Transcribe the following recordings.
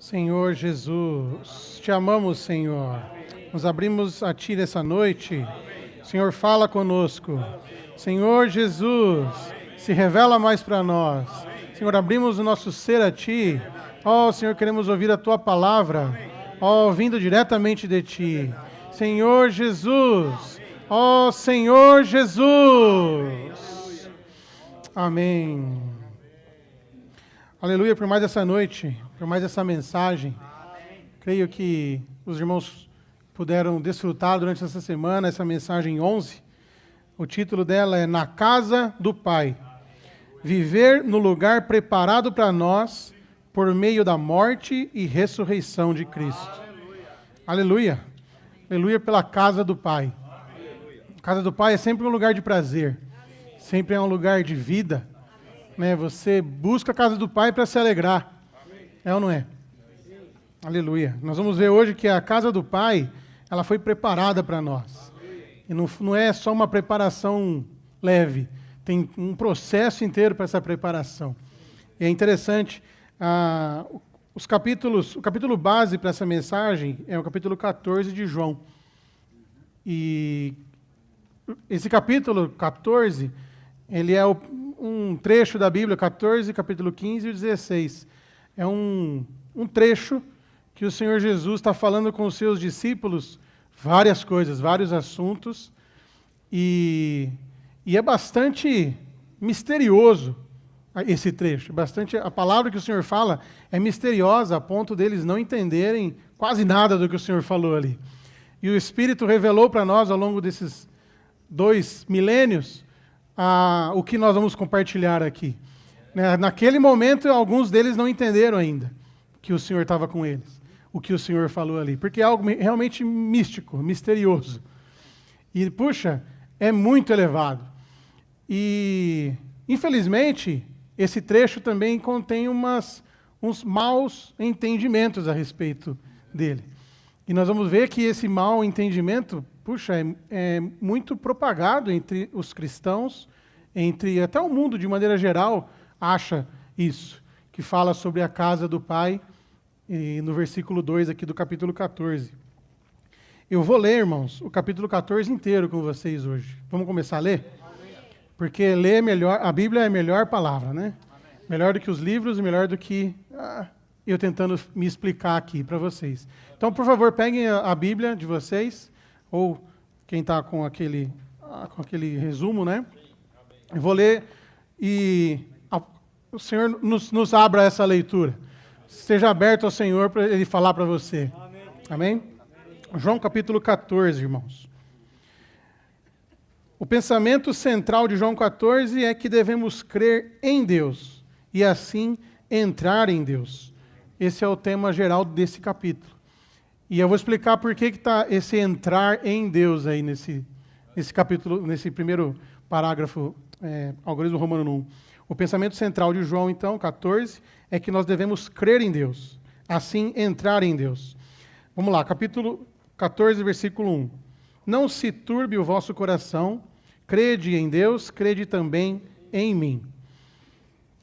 Senhor Jesus, te amamos, Senhor. Nos abrimos a Ti nessa noite. Senhor, fala conosco. Senhor Jesus, se revela mais para nós. Senhor, abrimos o nosso ser a Ti. Ó, Senhor, queremos ouvir a Tua palavra. Ó, vindo diretamente de Ti. Senhor Jesus. Ó, Senhor Jesus. Amém. Aleluia por mais essa noite, por mais essa mensagem. Creio que os irmãos puderam desfrutar durante essa semana, essa mensagem 11. O título dela é Na Casa do Pai. Viver no lugar preparado para nós por meio da morte e ressurreição de Cristo. Aleluia. Aleluia pela casa do Pai. A casa do Pai é sempre um lugar de prazer. Sempre é um lugar de vida. Você busca a casa do Pai para se alegrar. É ou não é? Aleluia. Nós vamos ver hoje que a casa do Pai, ela foi preparada para nós. E não é só uma preparação leve. Tem um processo inteiro para essa preparação. E é interessante, o capítulo base para essa mensagem é o capítulo 14 de João. E esse capítulo 14, ele é um trecho da Bíblia, 14, capítulo 15 e 16. É um trecho que o Senhor Jesus está falando com os seus discípulos várias coisas, vários assuntos, e é bastante misterioso esse trecho. A palavra que o Senhor fala é misteriosa a ponto deles não entenderem quase nada do que o Senhor falou ali. E o Espírito revelou para nós ao longo desses 2 milênios o que nós vamos compartilhar aqui. Naquele momento, alguns deles não entenderam ainda que o Senhor estava com eles, o que o Senhor falou ali, porque é algo realmente místico, misterioso. E, puxa, é muito elevado. E, infelizmente, esse trecho também contém uns maus entendimentos a respeito dele. E nós vamos ver que esse mau entendimento, puxa, é muito propagado entre os cristãos, entre até o mundo de maneira geral acha isso, que fala sobre a casa do Pai, e no versículo 2 aqui do capítulo 14. Eu vou ler, irmãos, o capítulo 14 inteiro com vocês hoje. Vamos começar a ler? Porque ler melhor, a Bíblia é a melhor palavra, né? Melhor do que os livros e melhor do que eu tentando me explicar aqui para vocês. Então, por favor, peguem a Bíblia de vocês, ou quem está com aquele resumo, né? Eu vou ler e o Senhor nos abra essa leitura. Esteja aberto ao Senhor para Ele falar para você. Amém? João capítulo 14, irmãos. O pensamento central de João 14 é que devemos crer em Deus e assim entrar em Deus. Esse é o tema geral desse capítulo. E eu vou explicar por que está esse entrar em Deus aí nesse capítulo, nesse primeiro parágrafo, algoritmo romano 1. O pensamento central de João, então, 14, é que nós devemos crer em Deus, assim entrar em Deus. Vamos lá, capítulo 14, versículo 1. Não se turbe o vosso coração, crede em Deus, crede também em mim.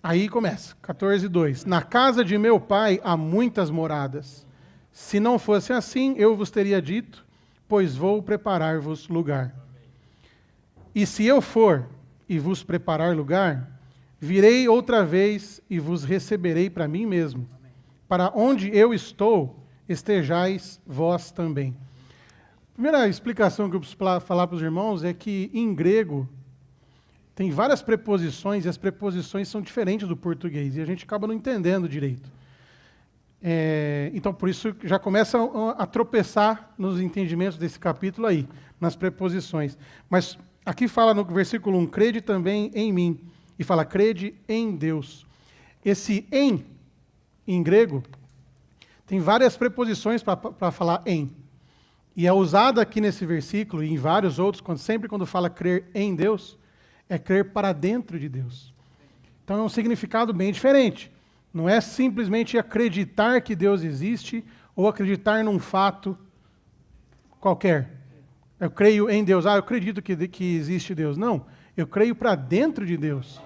Aí começa, 14, 2. Na casa de meu Pai há muitas moradas. Se não fosse assim, eu vos teria dito, pois vou preparar-vos lugar. E se eu for e vos preparar lugar, virei outra vez e vos receberei para mim mesmo, para onde eu estou, estejais vós também. A primeira explicação que eu preciso falar para os irmãos é que, em grego, tem várias preposições, e as preposições são diferentes do português, e a gente acaba não entendendo direito. Então, por isso, já começa a tropeçar nos entendimentos desse capítulo aí, nas preposições. Mas aqui fala no versículo 1, crede também em mim, e fala, crede em Deus. Esse em grego, tem várias preposições para falar em. E é usada aqui nesse versículo, e em vários outros, sempre quando fala crer em Deus, é crer para dentro de Deus. Então é um significado bem diferente. Não é simplesmente acreditar que Deus existe ou acreditar num fato qualquer. Eu creio em Deus. Eu acredito que existe Deus. Não, eu creio para dentro de Deus.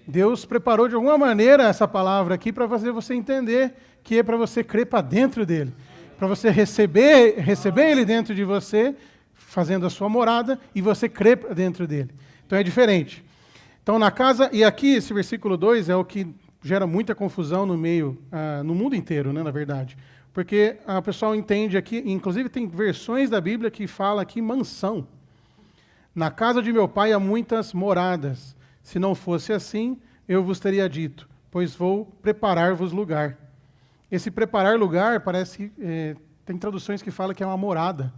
Deus preparou de alguma maneira essa palavra aqui para fazer você entender que é para você crer para dentro dele. Para você receber ele dentro de você, fazendo a sua morada, e você crer para dentro dele. Então é diferente. Então na casa, e aqui esse versículo 2 é o que gera muita confusão no meio, no mundo inteiro, né, na verdade. Porque o pessoal entende aqui, inclusive tem versões da Bíblia que fala aqui mansão. Na casa de meu pai há muitas moradas. Se não fosse assim, eu vos teria dito, pois vou preparar-vos lugar. Esse preparar lugar parece que tem traduções que falam que é uma morada,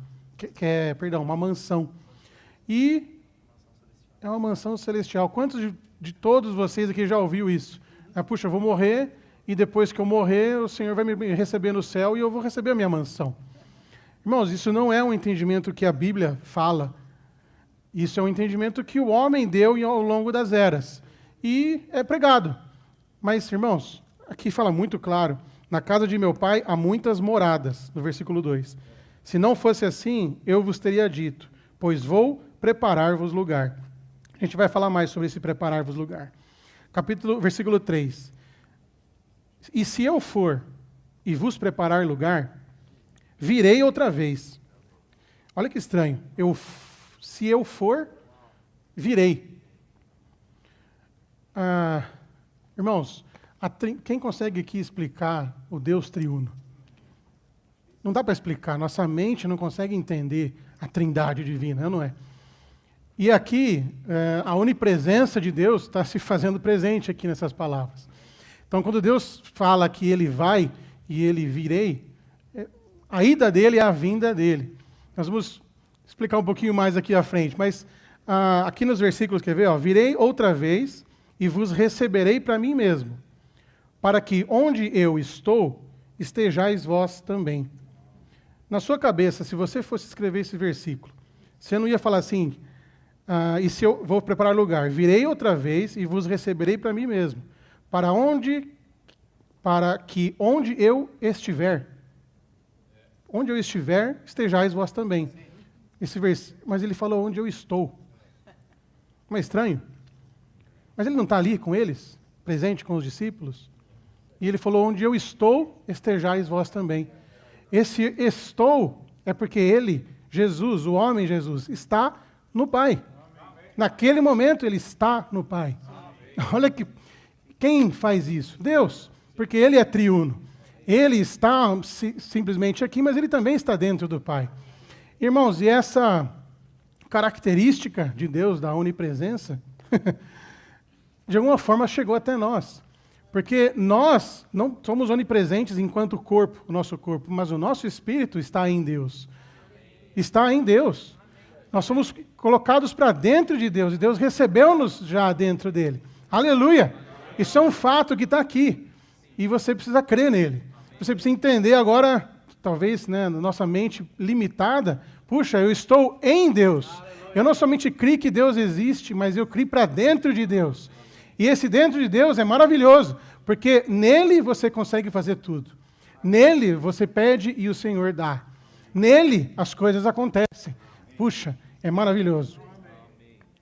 uma mansão. E é uma mansão celestial. Quantos de todos vocês aqui já ouviu isso? Puxa, eu vou morrer e depois que eu morrer, o Senhor vai me receber no céu e eu vou receber a minha mansão. Irmãos, isso não é um entendimento que a Bíblia fala. Isso é um entendimento que o homem deu ao longo das eras. E é pregado. Mas, irmãos, aqui fala muito claro, na casa de meu pai há muitas moradas, no versículo 2. Se não fosse assim, eu vos teria dito, pois vou preparar-vos lugar. A gente vai falar mais sobre esse preparar-vos lugar. Versículo 3. E se eu for e vos preparar lugar, virei outra vez. Olha que estranho. Se eu for, virei. Irmãos, quem consegue aqui explicar o Deus triuno? Não dá para explicar. Nossa mente não consegue entender a trindade divina, não é? E aqui, a onipresença de Deus está se fazendo presente aqui nessas palavras. Então, quando Deus fala que Ele vai e Ele virei, a ida dele é a vinda dele. Nós vamos explicar um pouquinho mais aqui à frente, mas aqui nos versículos, quer ver? Virei outra vez e vos receberei para mim mesmo, para que onde eu estou, estejais vós também. Na sua cabeça, se você fosse escrever esse versículo, você não ia falar assim, e se eu vou preparar lugar, virei outra vez e vos receberei para mim mesmo, para que onde eu estiver, estejais vós também. Mas ele falou onde eu estou. Não é estranho? Mas ele não está ali com eles, presente com os discípulos? E ele falou, onde eu estou, estejais vós também. Esse estou é porque ele, Jesus, o homem Jesus, está no Pai. Naquele momento ele está no Pai. Olha que quem faz isso? Deus, porque ele é triuno. Ele está simplesmente aqui, mas ele também está dentro do Pai. Irmãos, e essa característica de Deus, da onipresença, de alguma forma chegou até nós. Porque nós não somos onipresentes enquanto corpo, o nosso corpo, mas o nosso espírito está em Deus. Está em Deus. Nós somos colocados para dentro de Deus, e Deus recebeu-nos já dentro dele. Aleluia! Isso é um fato que está aqui. E você precisa crer nele. Você precisa entender agora, talvez, né, na nossa mente limitada, puxa, eu estou em Deus. Eu não somente criei que Deus existe, mas eu criei para dentro de Deus. E esse dentro de Deus é maravilhoso, porque nele você consegue fazer tudo. Nele você pede e o Senhor dá. Nele as coisas acontecem. Puxa, é maravilhoso.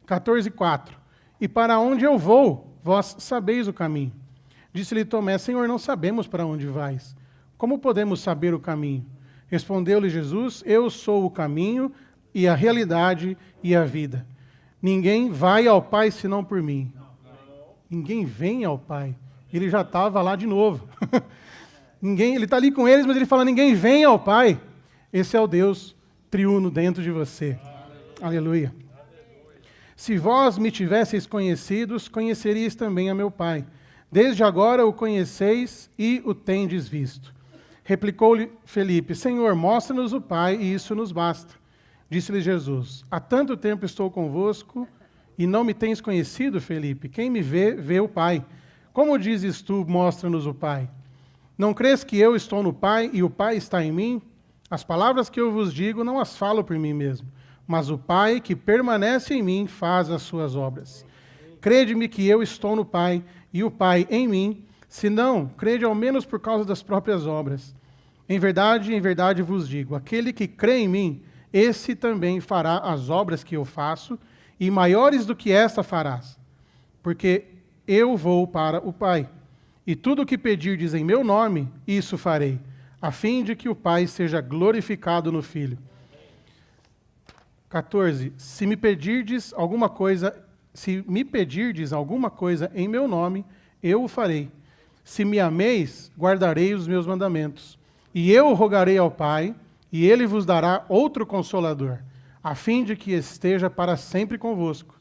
14:4. E para onde eu vou, vós sabeis o caminho. Disse-lhe Tomé, Senhor, não sabemos para onde vais. Como podemos saber o caminho? Respondeu-lhe Jesus, eu sou o caminho e a realidade e a vida. Ninguém vai ao Pai senão por mim. Ninguém vem ao Pai. Ele já estava lá de novo. Ele está ali com eles, mas ele fala, ninguém vem ao Pai. Esse é o Deus triuno dentro de você. Aleluia. Se vós me tivesseis conhecidos, conheceríeis também a meu Pai. Desde agora o conheceis e o tendes visto. Replicou-lhe Felipe, Senhor, mostra-nos o Pai e isso nos basta. Disse-lhe Jesus, há tanto tempo estou convosco e não me tens conhecido, Felipe? Quem me vê, vê o Pai. Como dizes tu, mostra-nos o Pai? Não crês que eu estou no Pai e o Pai está em mim? As palavras que eu vos digo não as falo por mim mesmo, mas o Pai que permanece em mim faz as suas obras. Crede-me que eu estou no Pai e o Pai em mim, se não, crede ao menos por causa das próprias obras. Em verdade vos digo, aquele que crê em mim, esse também fará as obras que eu faço, e maiores do que esta farás, porque eu vou para o Pai. E tudo o que pedirdes em meu nome, isso farei, a fim de que o Pai seja glorificado no Filho. 14. Se me pedirdes alguma coisa em meu nome, eu o farei. Se me ameis, guardarei os meus mandamentos. E eu rogarei ao Pai, e ele vos dará outro Consolador, a fim de que esteja para sempre convosco.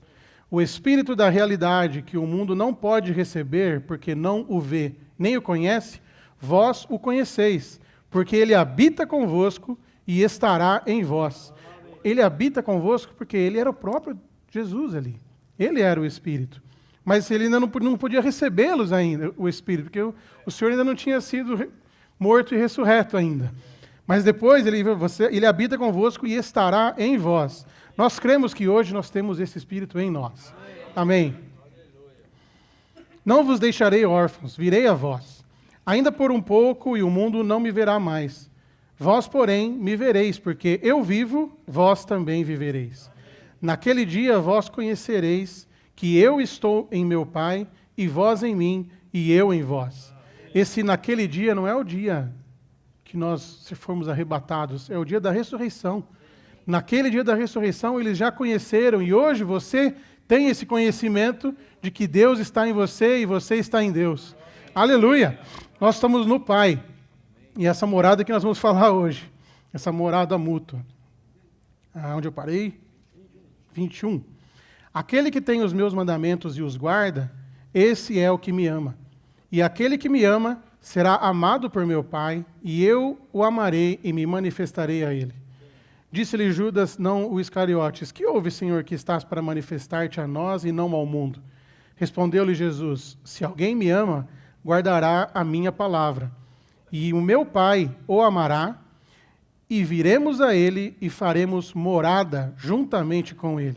O Espírito da realidade, que o mundo não pode receber, porque não o vê, nem o conhece, vós o conheceis, porque ele habita convosco e estará em vós. Ele habita convosco porque ele era o próprio Jesus ali. Ele era o Espírito. Mas ele ainda não podia recebê-los ainda, o Espírito, porque o Senhor ainda não tinha sido morto e ressurreto ainda. Mas depois ele habita convosco e estará em vós. Nós cremos que hoje nós temos esse Espírito em nós. Amém. Não vos deixarei órfãos, virei a vós. Ainda por um pouco e o mundo não me verá mais. Vós, porém, me vereis, porque eu vivo, vós também vivereis. Naquele dia vós conhecereis que eu estou em meu Pai, e vós em mim, e eu em vós. Esse naquele dia não é o dia que nós formos arrebatados, é o dia da ressurreição. Naquele dia da ressurreição eles já conheceram, e hoje você tem esse conhecimento de que Deus está em você e você está em Deus. Aleluia! Nós estamos no Pai. E essa morada que nós vamos falar hoje, essa morada mútua. Onde eu parei? 21. Aquele que tem os meus mandamentos e os guarda, esse é o que me ama. E aquele que me ama será amado por meu Pai, e eu o amarei e me manifestarei a ele. Disse-lhe Judas, não o Iscariotes: que houve, Senhor, que estás para manifestar-te a nós e não ao mundo? Respondeu-lhe Jesus: se alguém me ama, guardará a minha palavra. E o meu Pai o amará, e viremos a ele e faremos morada juntamente com ele.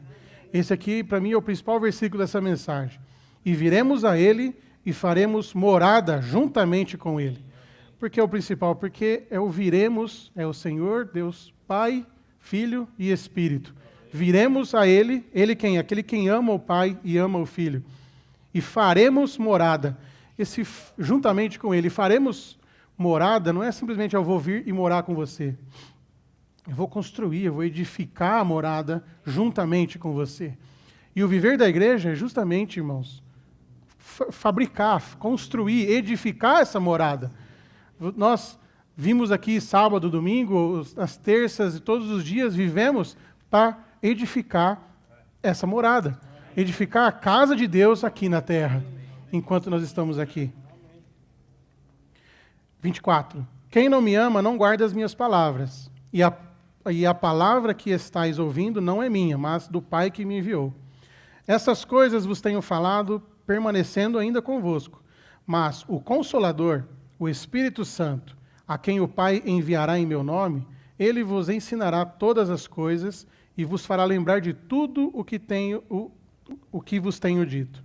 Esse aqui, para mim, é o principal versículo dessa mensagem. E viremos a ele e faremos morada juntamente com ele. Por que é o principal? Porque é o viremos, é o Senhor, Deus Pai, Filho e Espírito. Viremos a ele, ele quem? Aquele quem ama o Pai e ama o Filho. E faremos morada. Juntamente com ele, faremos morada não é simplesmente eu vou vir e morar com você. Eu vou construir, eu vou edificar a morada juntamente com você. E o viver da igreja é justamente, irmãos, fabricar, construir, edificar essa morada. Nós vimos aqui sábado, domingo, as terças e todos os dias vivemos para edificar essa morada. Edificar a casa de Deus aqui na terra, enquanto nós estamos aqui. 24. Quem não me ama não guarda as minhas palavras. E a palavra que estáis ouvindo não é minha, mas do Pai que me enviou. Essas coisas vos tenho falado, permanecendo ainda convosco. Mas o Consolador, o Espírito Santo, a quem o Pai enviará em meu nome, ele vos ensinará todas as coisas e vos fará lembrar de tudo o que vos tenho dito.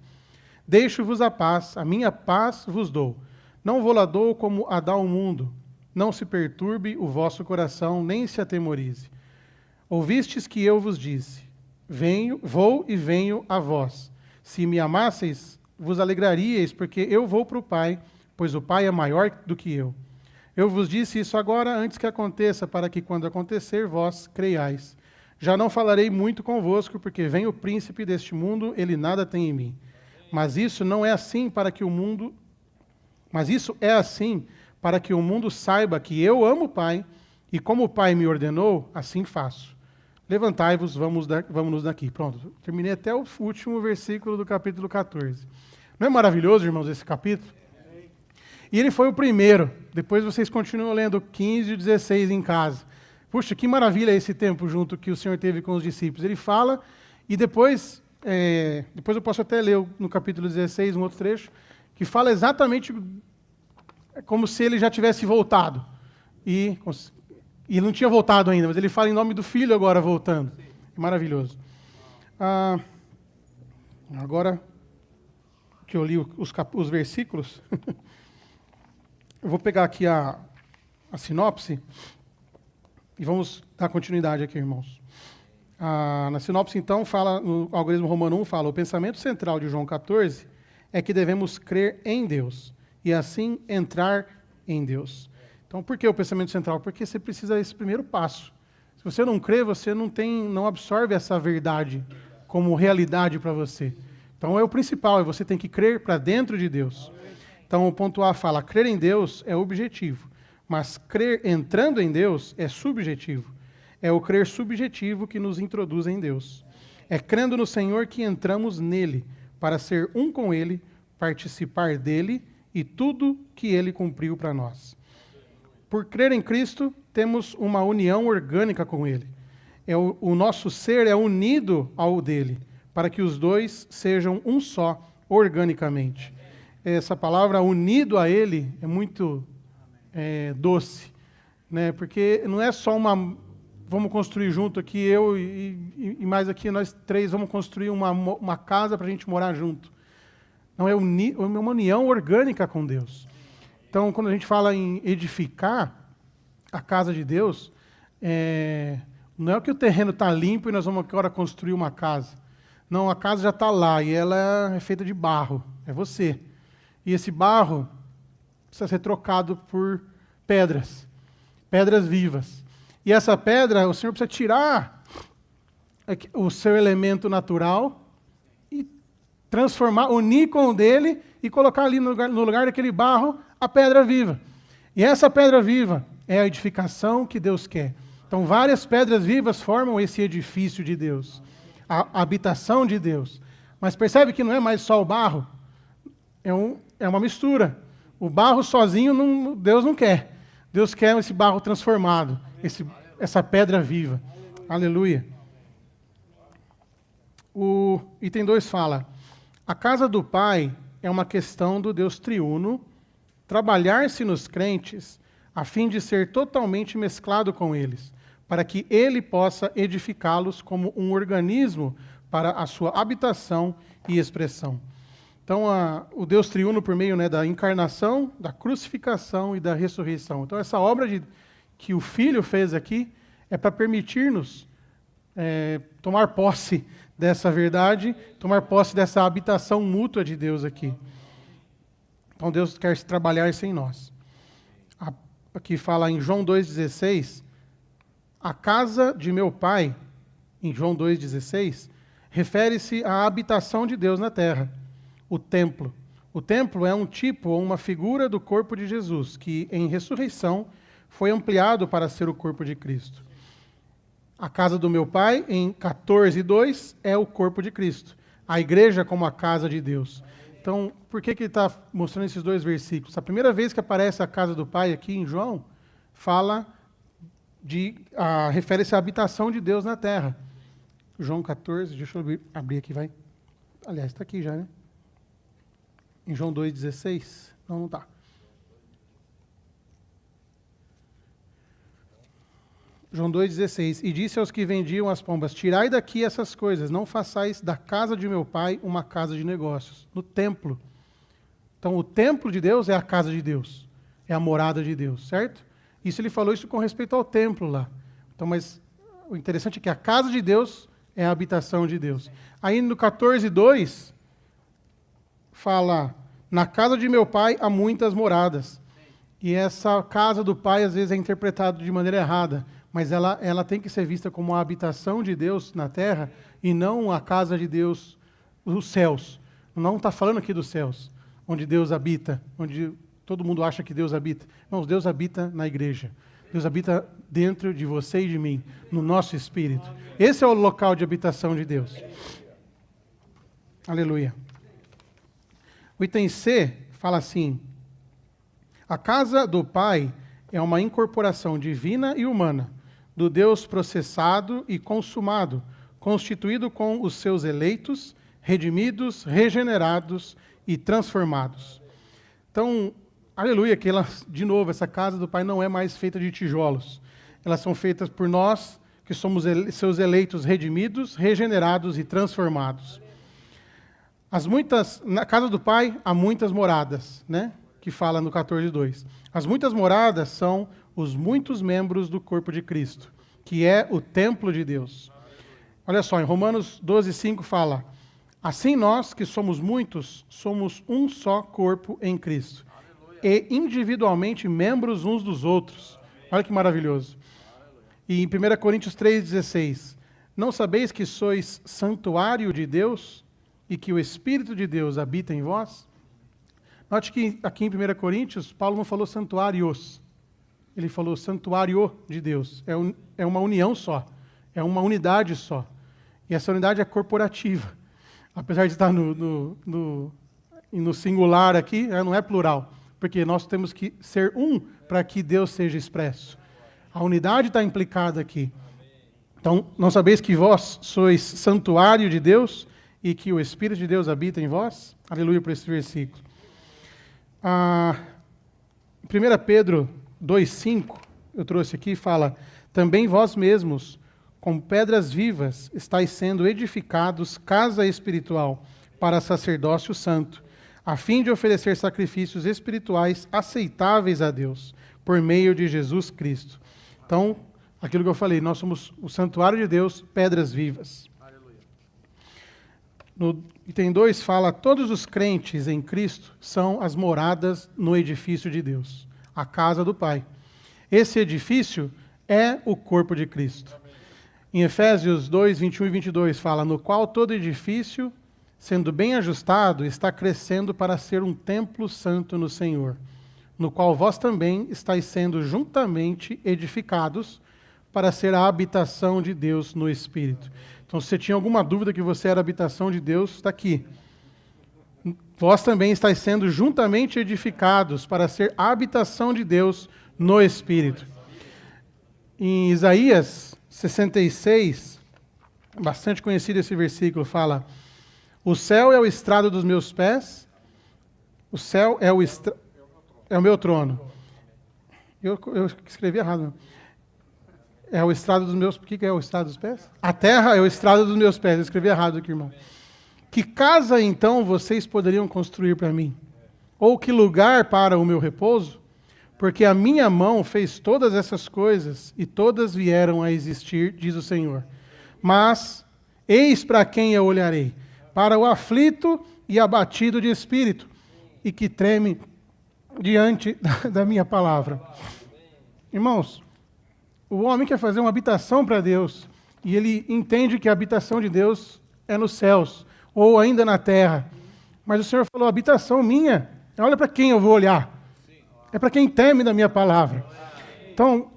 Deixo-vos a minha paz vos dou. Não vou lá dou como a dá o mundo. Não se perturbe o vosso coração, nem se atemorize. Ouvistes que eu vos disse: vou e venho a vós. Se me amasseis, vos alegraríeis, porque eu vou para o Pai, pois o Pai é maior do que eu. Eu vos disse isso agora, antes que aconteça, para que, quando acontecer, vós creiais. Já não falarei muito convosco, porque vem o príncipe deste mundo, ele nada tem em mim. Mas isso é assim para que o mundo saiba que eu amo o Pai, e como o Pai me ordenou, assim faço. Levantai-vos, vamos daqui. Pronto, terminei até o último versículo do capítulo 14. Não é maravilhoso, irmãos, esse capítulo? E ele foi o primeiro. Depois vocês continuam lendo 15 e 16 em casa. Puxa, que maravilha esse tempo junto que o Senhor teve com os discípulos. Ele fala, e depois eu posso até ler no capítulo 16, um outro trecho, que fala exatamente como se ele já tivesse voltado. E não tinha voltado ainda, mas ele fala em nome do Filho agora voltando. Maravilhoso. Agora que eu li os versículos, eu vou pegar aqui a sinopse e vamos dar continuidade aqui, irmãos. Na sinopse, então, fala, no algoritmo romano 1, fala: o pensamento central de João 14 é que devemos crer em Deus e assim entrar em Deus. Então, por que o pensamento central? Porque você precisa desse primeiro passo. Se você não crê, você não absorve essa verdade como realidade para você. Então, é o principal, você tem que crer para dentro de Deus. Então, o ponto A fala, crer em Deus é objetivo, mas crer entrando em Deus é subjetivo. É o crer subjetivo que nos introduz em Deus. É crendo no Senhor que entramos nele, para ser um com ele, participar dele e tudo que ele cumpriu para nós. Por crer em Cristo, temos uma união orgânica com ele. O nosso ser é unido ao dele, para que os dois sejam um só, organicamente. Essa palavra unido a ele é muito doce, né? Porque não é só vamos construir junto aqui, eu e mais aqui, nós três vamos construir uma casa para a gente morar junto. Não, é uma união orgânica com Deus. Então, quando a gente fala em edificar a casa de Deus, não é que o terreno está limpo e nós vamos agora construir uma casa. Não, a casa já está lá e ela é feita de barro, é você. E esse barro precisa ser trocado por pedras vivas. E essa pedra, o Senhor precisa tirar o seu elemento natural e transformar, unir com o dele e colocar ali no lugar daquele barro a pedra viva. E essa pedra viva é a edificação que Deus quer. Então, várias pedras vivas formam esse edifício de Deus, a habitação de Deus. Mas percebe que não é mais só o barro, é uma mistura. O barro sozinho Deus não quer. Deus quer esse barro transformado, essa pedra viva. Aleluia. O item 2 fala, a casa do Pai é uma questão do Deus triuno, trabalhar-se nos crentes a fim de ser totalmente mesclado com eles, para que ele possa edificá-los como um organismo para a sua habitação e expressão. Então, o Deus triuno por meio, né, da encarnação, da crucificação e da ressurreição. Então, essa obra que o Filho fez aqui é para permitir-nos tomar posse dessa verdade, tomar posse dessa habitação mútua de Deus aqui. Então, Deus quer trabalhar isso em nós. Aqui fala em João 2,16, a casa de meu Pai, em João 2,16, refere-se à habitação de Deus na terra, o templo. O templo é um tipo ou uma figura do corpo de Jesus, que em ressurreição foi ampliado para ser o corpo de Cristo. A casa do meu Pai, em 14:2, é o corpo de Cristo. A igreja como a casa de Deus. Então, por que ele está mostrando esses dois versículos? A primeira vez que aparece a casa do Pai aqui em João, refere-se à habitação de Deus na terra. João 14, deixa eu abrir aqui, vai. Aliás, está aqui já, né? Em João 2,16. Não está. João 2,16. E disse aos que vendiam as pombas, tirai daqui essas coisas, não façais da casa de meu Pai uma casa de negócios. No templo. Então, o templo de Deus é a casa de Deus. É a morada de Deus, certo? Isso ele falou isso com respeito ao templo lá. Então, mas o interessante é que a casa de Deus é a habitação de Deus. Aí no 14:2 fala, na casa de meu Pai há muitas moradas. E essa casa do Pai às vezes é interpretada de maneira errada, mas ela tem que ser vista como a habitação de Deus na terra e não a casa de Deus, os céus. Não está falando aqui dos céus, onde Deus habita, onde todo mundo acha que Deus habita. Não, Deus habita na igreja. Deus habita dentro de você e de mim, no nosso espírito. Esse é o local de habitação de Deus. Aleluia. O item C fala assim, a casa do Pai é uma incorporação divina e humana, do Deus processado e consumado, constituído com os seus eleitos, redimidos, regenerados e transformados. Então, aleluia, que de novo, essa casa do Pai não é mais feita de tijolos. Elas são feitas por nós, que somos seus eleitos redimidos, regenerados e transformados. Na casa do Pai há muitas moradas, né? Que fala no 14:2. As muitas moradas são os muitos membros do corpo de Cristo, que é o templo de Deus. Olha só, em Romanos 12:5 fala, assim nós, que somos muitos, somos um só corpo em Cristo, e individualmente membros uns dos outros. Olha que maravilhoso. E em 1 Coríntios 3,16, não sabeis que sois santuário de Deus e que o Espírito de Deus habita em vós? Note que aqui em 1 Coríntios, Paulo não falou santuários, ele falou santuário de Deus. É uma união só, é uma unidade só. E essa unidade é corporativa. Apesar de estar no singular aqui, não é plural, porque nós temos que ser um para que Deus seja expresso. A unidade está implicada aqui. Então, não sabeis que vós sois santuário de Deus e que o Espírito de Deus habita em vós? Aleluia por esse versículo. 1 Pedro 2,5, eu trouxe aqui, fala: também vós mesmos, com pedras vivas, estáis sendo edificados casa espiritual para sacerdócio santo, a fim de oferecer sacrifícios espirituais aceitáveis a Deus, por meio de Jesus Cristo. Então, aquilo que eu falei, nós somos o santuário de Deus, pedras vivas. Aleluia. No item 2 fala: todos os crentes em Cristo são as moradas no edifício de Deus, a casa do Pai. Esse edifício é o corpo de Cristo. Em Efésios 2, 21 e 22 fala: no qual todo edifício, sendo bem ajustado, está crescendo para ser um templo santo no Senhor, no qual vós também estáis sendo juntamente edificados para ser a habitação de Deus no Espírito. Então, se você tinha alguma dúvida que você era a habitação de Deus, está aqui. Vós também estáis sendo juntamente edificados para ser a habitação de Deus no Espírito. Em Isaías 66, bastante conhecido esse versículo, fala: o céu é o estrado dos meus pés, o céu é o meu trono. Eu escrevi errado. É o estrado dos meus... O que é o estrado dos pés? A terra é o estrado dos meus pés. Eu escrevi errado aqui, irmão. Que casa, então, vocês poderiam construir para mim? Ou que lugar para o meu repouso? Porque a minha mão fez todas essas coisas, e todas vieram a existir, diz o Senhor. Mas, eis para quem eu olharei: para o aflito e abatido de espírito, e que treme diante da minha palavra. Irmãos, o homem quer fazer uma habitação para Deus, e ele entende que a habitação de Deus é nos céus, ou ainda na terra. Mas o Senhor falou: habitação minha, olha para quem eu vou olhar. É para quem teme da minha palavra. Então,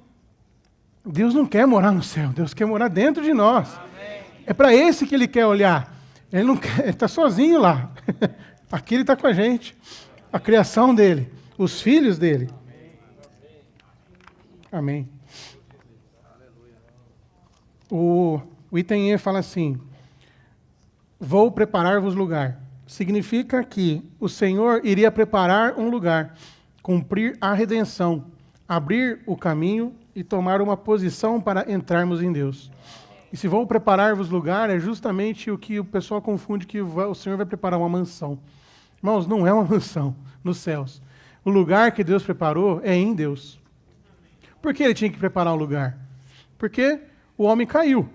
Deus não quer morar no céu, Deus quer morar dentro de nós. É para esse que Ele quer olhar. Ele não quer, Ele está sozinho lá. Aqui Ele está com a gente. A criação dEle, os filhos dEle. Amém. O item E fala assim: vou preparar-vos lugar. Significa que o Senhor iria preparar um lugar, cumprir a redenção, abrir o caminho e tomar uma posição para entrarmos em Deus. E se vou preparar-vos lugar, é justamente o que o pessoal confunde, que o Senhor vai preparar uma mansão. Irmãos, não é uma mansão nos céus. O lugar que Deus preparou é em Deus. Por que Ele tinha que preparar um lugar? Porque o homem caiu.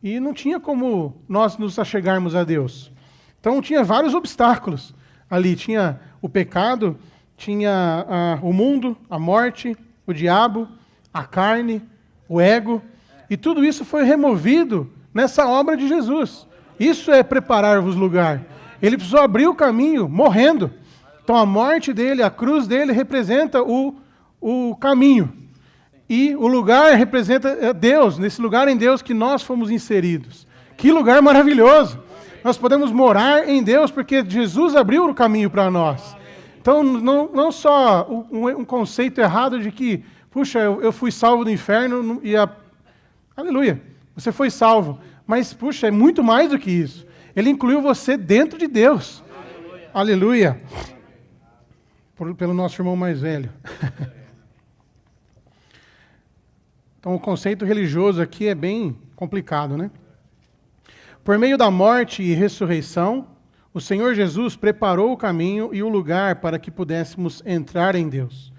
E não tinha como nós nos achegarmos a Deus. Então tinha vários obstáculos ali. Tinha o pecado, tinha o mundo, a morte, o diabo, a carne, o ego. E tudo isso foi removido nessa obra de Jesus. Isso é preparar-vos lugar. Ele precisou abrir o caminho morrendo. Então a morte dele, a cruz dele representa o caminho. E o lugar representa Deus, nesse lugar em Deus que nós fomos inseridos. Que lugar maravilhoso! Nós podemos morar em Deus porque Jesus abriu o caminho para nós. Então, não só um conceito errado de que, puxa, eu fui salvo do inferno e aleluia, você foi salvo. Mas, puxa, é muito mais do que isso. Ele incluiu você dentro de Deus. Aleluia. Pelo nosso irmão mais velho. Então, o conceito religioso aqui é bem complicado, né? Por meio da morte e ressurreição, o Senhor Jesus preparou o caminho e o lugar para que pudéssemos entrar em Deus.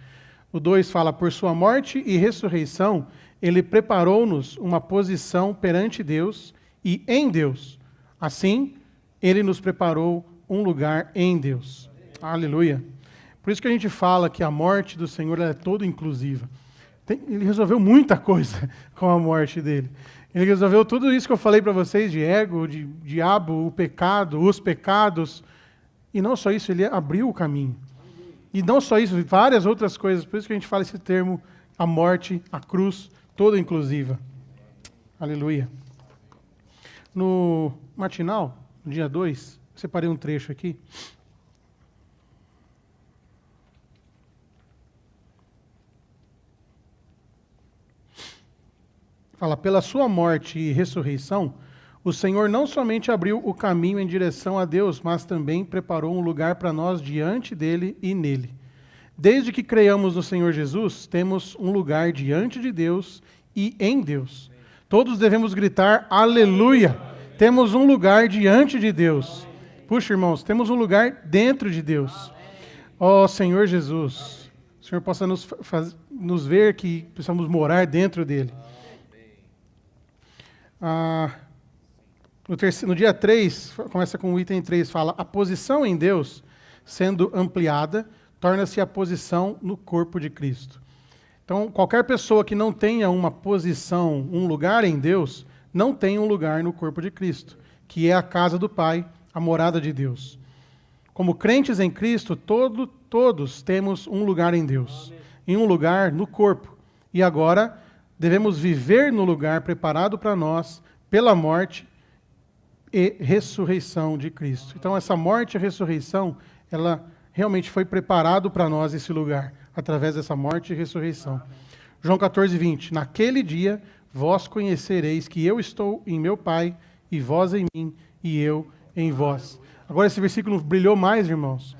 O 2 fala: por sua morte e ressurreição, Ele preparou-nos uma posição perante Deus e em Deus. Assim, Ele nos preparou um lugar em Deus. Aleluia. Por isso que a gente fala que a morte do Senhor é toda inclusiva. Ele resolveu muita coisa com a morte dele. Ele resolveu tudo isso que eu falei para vocês, de ego, de diabo, o pecado, os pecados. E não só isso, ele abriu o caminho. E não só isso, várias outras coisas. Por isso que a gente fala esse termo, a morte, a cruz, toda inclusiva. Aleluia. No matinal, no dia 2, separei um trecho aqui. Fala, pela sua morte e ressurreição, o Senhor não somente abriu o caminho em direção a Deus, mas também preparou um lugar para nós diante dele e nele. Desde que creiamos no Senhor Jesus, temos um lugar diante de Deus e em Deus. Todos devemos gritar, aleluia! Temos um lugar diante de Deus. Puxa, irmãos, temos um lugar dentro de Deus. Ó Senhor Jesus, o Senhor possa nos ver que precisamos morar dentro dele. No dia 3, começa com o item 3, fala, a posição em Deus, sendo ampliada, torna-se a posição no corpo de Cristo. Então, qualquer pessoa que não tenha uma posição, um lugar em Deus, não tem um lugar no corpo de Cristo, que é a casa do Pai, a morada de Deus. Como crentes em Cristo, todos temos um lugar em Deus, e um lugar no corpo. E agora, devemos viver no lugar preparado para nós pela morte e ressurreição de Cristo. Então, essa morte e ressurreição, ela realmente foi preparado para nós esse lugar, através dessa morte e ressurreição. João 14, 20. Naquele dia, vós conhecereis que eu estou em meu Pai, e vós em mim, e eu em vós. Agora, esse versículo brilhou mais, irmãos.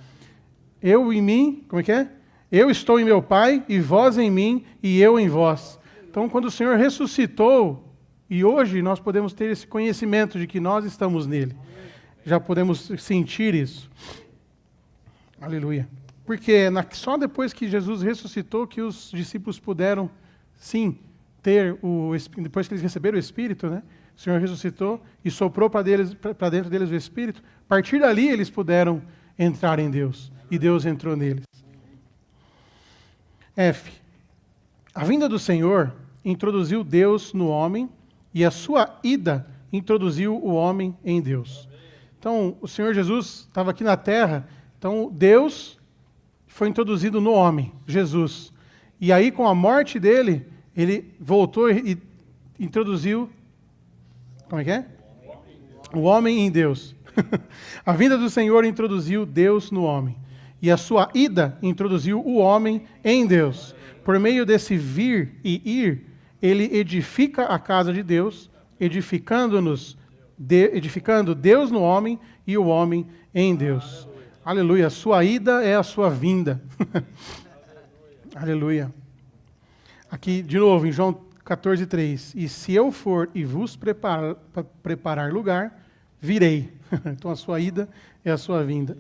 Eu em mim, como é que é? Eu estou em meu Pai, e vós em mim, e eu em vós. Então, quando o Senhor ressuscitou, e hoje nós podemos ter esse conhecimento de que nós estamos nele. Já podemos sentir isso. Aleluia. Porque só depois que Jesus ressuscitou que os discípulos puderam, sim, depois que eles receberam o Espírito, né? O Senhor ressuscitou e soprou para dentro deles o Espírito. A partir dali eles puderam entrar em Deus. E Deus entrou neles. F. A vinda do Senhor introduziu Deus no homem e a sua ida introduziu o homem em Deus. Então, o Senhor Jesus estava aqui na terra, então Deus foi introduzido no homem, Jesus. E aí, com a morte dele, ele voltou e introduziu, como é que é? O homem em Deus. A vinda do Senhor introduziu Deus no homem. E a sua ida introduziu o homem em Deus. Por meio desse vir e ir, ele edifica a casa de Deus, edificando Deus no homem e o homem em Deus. Aleluia. A sua ida é a sua vinda. Aleluia. Aqui, de novo, em João 14, 3. E se eu for e vos preparar lugar, virei. Então, a sua ida é a sua vinda.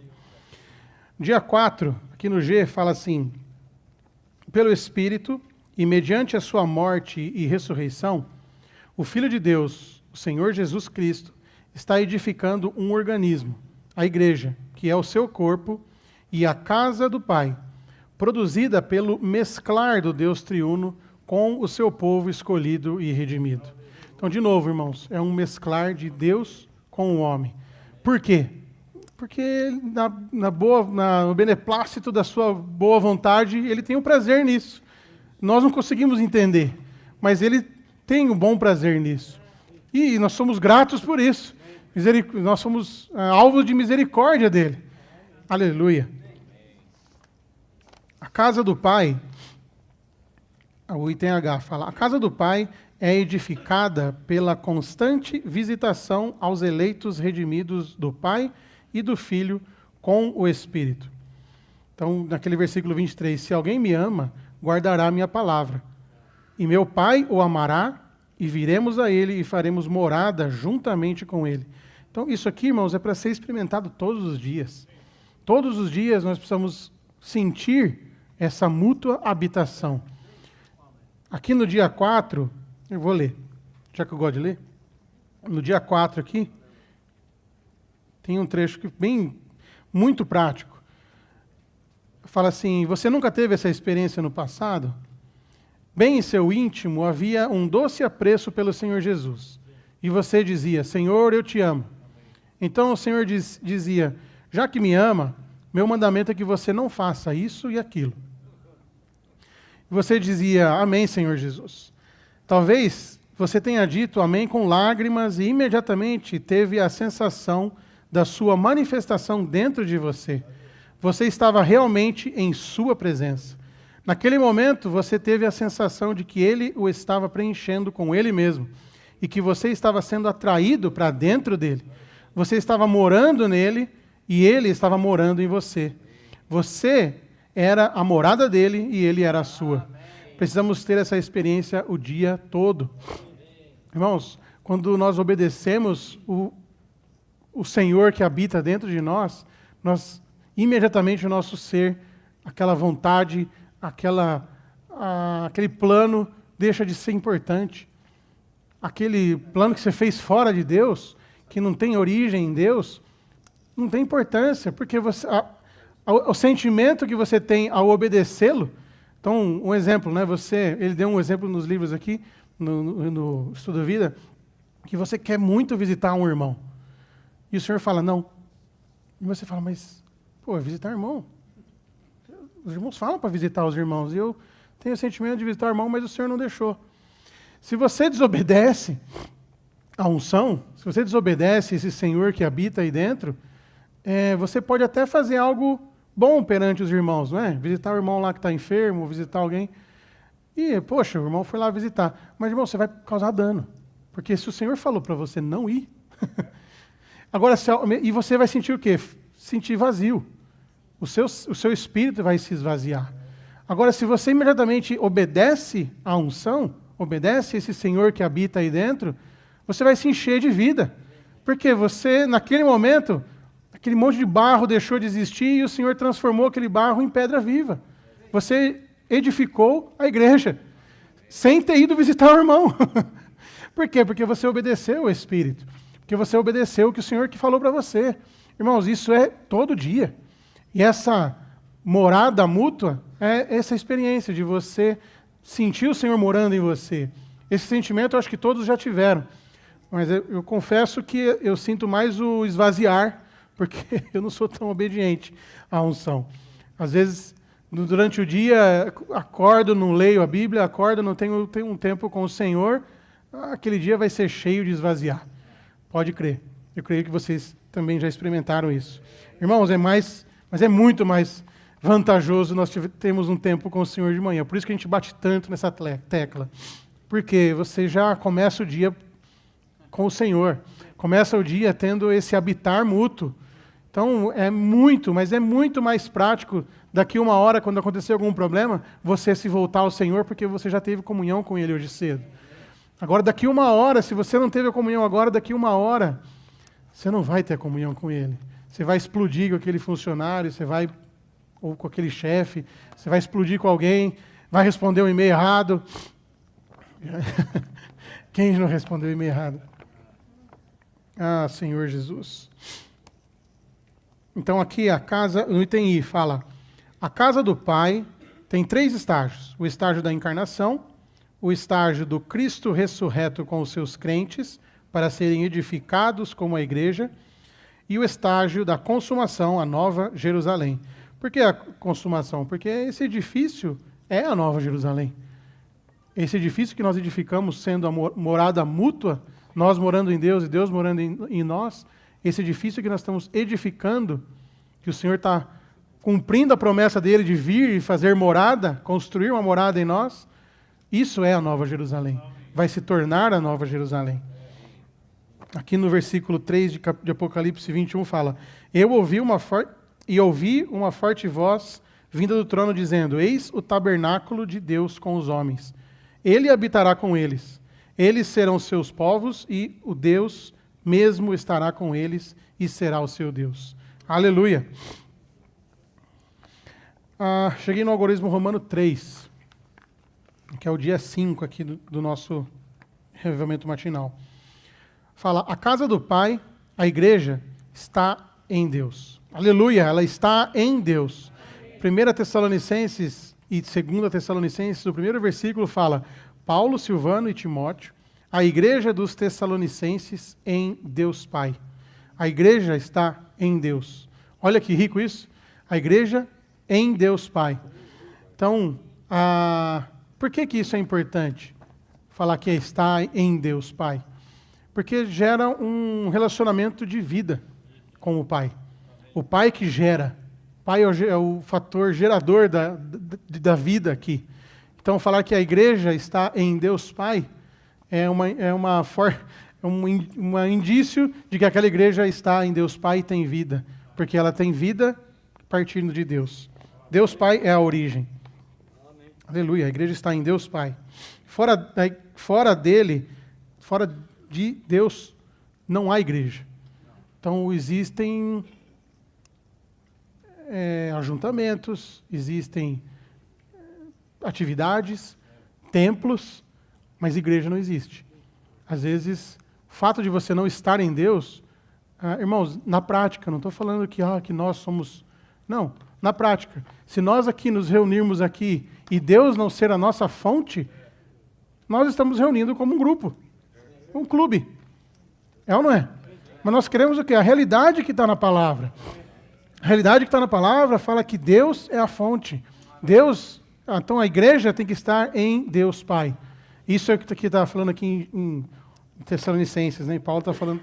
Dia 4, aqui no G, fala assim, pelo Espírito e mediante a sua morte e ressurreição, o Filho de Deus, o Senhor Jesus Cristo, está edificando um organismo, a igreja, que é o seu corpo e a casa do Pai, produzida pelo mesclar do Deus triuno com o seu povo escolhido e redimido. Então, de novo, irmãos, é um mesclar de Deus com o homem. Por quê? Porque no beneplácito da sua boa vontade, ele tem um prazer nisso. Nós não conseguimos entender, mas ele tem um bom prazer nisso. E nós somos gratos por isso. Nós somos alvos de misericórdia dele. Aleluia. A casa do Pai, o item H fala, a casa do Pai é edificada pela constante visitação aos eleitos redimidos do Pai e do Filho com o Espírito. Então, naquele versículo 23, se alguém me ama, guardará a minha palavra. E meu Pai o amará, e viremos a ele e faremos morada juntamente com ele. Então, isso aqui, irmãos, é para ser experimentado todos os dias. Todos os dias nós precisamos sentir essa mútua habitação. Aqui no dia 4, eu vou ler, já que eu gosto de ler. No dia 4 aqui, tem um trecho que muito prático. fala assim, você nunca teve essa experiência no passado? Bem em seu íntimo havia um doce apreço pelo Senhor Jesus. E você dizia, Senhor, eu te amo. Então o Senhor dizia, já que me ama, meu mandamento é que você não faça isso e aquilo. E você dizia, amém, Senhor Jesus. Talvez você tenha dito amém com lágrimas e imediatamente teve a sensação da sua manifestação dentro de você. Você estava realmente em sua presença. Naquele momento, você teve a sensação de que ele o estava preenchendo com ele mesmo e que você estava sendo atraído para dentro dele. Você estava morando nele e ele estava morando em você. Você era a morada dele e ele era a sua. Precisamos ter essa experiência o dia todo. Irmãos, quando nós obedecemos o Senhor que habita dentro de nós, imediatamente o nosso ser, aquela vontade, aquele plano deixa de ser importante. Aquele plano que você fez fora de Deus, que não tem origem em Deus, não tem importância, porque o sentimento que você tem ao obedecê-lo. Então, um exemplo, né? Ele deu um exemplo nos livros aqui, no Estudo da Vida, que você quer muito visitar um irmão. E o Senhor fala, não. E você fala, mas, visitar irmão? Os irmãos falam para visitar os irmãos. E eu tenho o sentimento de visitar o irmão, mas o Senhor não deixou. Se você desobedece a unção, se você desobedece esse Senhor que habita aí dentro, você pode até fazer algo bom perante os irmãos, não é? Visitar o irmão lá que está enfermo, visitar alguém. E, poxa, o irmão foi lá visitar. Mas, irmão, você vai causar dano. Porque se o Senhor falou para você não ir, agora, e você vai sentir o quê? Sentir vazio. O seu espírito vai se esvaziar. Agora, se você imediatamente obedece à unção, obedece esse Senhor que habita aí dentro, você vai se encher de vida. Porque você, naquele momento, aquele monte de barro deixou de existir e o Senhor transformou aquele barro em pedra viva. Você edificou a igreja, sem ter ido visitar o irmão. Por quê? Porque você obedeceu o Espírito. Porque você obedeceu o que o Senhor que falou para você. Irmãos, isso é todo dia. E essa morada mútua é essa experiência de você sentir o Senhor morando em você. Esse sentimento eu acho que todos já tiveram. Mas eu confesso que eu sinto mais o esvaziar, porque eu não sou tão obediente à unção. Às vezes, durante o dia, acordo, não leio a Bíblia, acordo, não tenho um tempo com o Senhor, aquele dia vai ser cheio de esvaziar. Pode crer. Eu creio que vocês também já experimentaram isso. Irmãos, mas é muito mais vantajoso nós termos um tempo com o Senhor de manhã. Por isso que a gente bate tanto nessa tecla. Porque você já começa o dia com o Senhor. Começa o dia tendo esse habitar mútuo. Então, mas é muito mais prático, daqui uma hora, quando acontecer algum problema, você se voltar ao Senhor, porque você já teve comunhão com Ele hoje cedo. Agora, daqui uma hora, se você não teve a comunhão agora, daqui uma hora, você não vai ter a comunhão com Ele. Você vai explodir com aquele funcionário, ou com aquele chefe, você vai explodir com alguém, vai responder um e-mail errado. Quem não respondeu o e-mail errado? Ah, Senhor Jesus. Então aqui a casa, no item I, fala, a casa do Pai tem 3 estágios. O estágio da encarnação, o estágio do Cristo ressurreto com os seus crentes, para serem edificados como a igreja, e o estágio da consumação, a Nova Jerusalém. Por que a consumação? Porque esse edifício é a Nova Jerusalém. Esse edifício que nós edificamos sendo a morada mútua, nós morando em Deus e Deus morando em nós, esse edifício que nós estamos edificando, que o Senhor está cumprindo a promessa dele de vir e fazer morada, construir uma morada em nós, isso é a Nova Jerusalém. Vai se tornar a Nova Jerusalém. Aqui no versículo 3 de Apocalipse 21 fala, eu ouvi uma forte voz vinda do trono dizendo, eis o tabernáculo de Deus com os homens. Ele habitará com eles. Eles serão seus povos e o Deus mesmo estará com eles e será o seu Deus. Aleluia. Cheguei no algoritmo romano 3, que é o dia 5 aqui do nosso revivamento matinal. Fala, a casa do Pai, a igreja, está em Deus. Aleluia, ela está em Deus. 1 Tessalonicenses e 2 Tessalonicenses, o primeiro versículo fala: Paulo, Silvano e Timóteo, a igreja dos Tessalonicenses em Deus Pai. A igreja está em Deus. Olha que rico isso. A igreja em Deus Pai. Então, por que isso é importante? Falar que está em Deus Pai. Porque gera um relacionamento de vida com o Pai. O Pai que gera. O Pai é o fator gerador da vida aqui. Então, falar que a igreja está em Deus Pai é um indício de que aquela igreja está em Deus Pai e tem vida. Porque ela tem vida partindo de Deus. Deus Pai é a origem. Aleluia, a igreja está em Deus Pai. Fora dele, fora de Deus, não há igreja. Então, existem ajuntamentos, existem atividades, templos, mas igreja não existe. Às vezes, o fato de você não estar em Deus, irmãos, na prática, não estou falando que nós somos... Não, na prática, se nós aqui nos reunirmos aqui e Deus não ser a nossa fonte, nós estamos reunindo como um grupo, um clube. É ou não é? Mas nós queremos o quê? A realidade que está na palavra. A realidade que está na palavra fala que Deus é a fonte. Deus, então a igreja tem que estar em Deus Pai. Isso é o que está falando aqui em Tessalonicenses, né? Paulo está falando